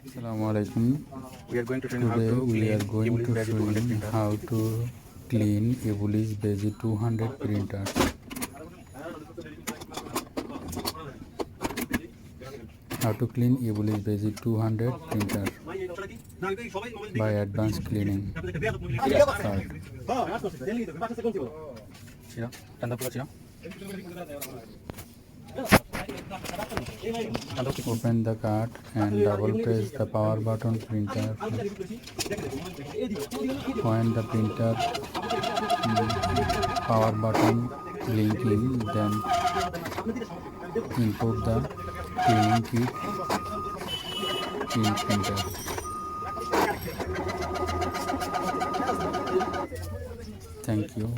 Assalamu alaikum. We are going to train how Today to we are clean going Evolis to Badgy 200 train printer. how to clean Evolis Badgy 200 printer. How to clean Evolis Badgy 200 printer by advanced cleaning. Start. Open the card and double press the power button printer. When the printer power button blinking, then input the cleaning kit in printer. Thank you.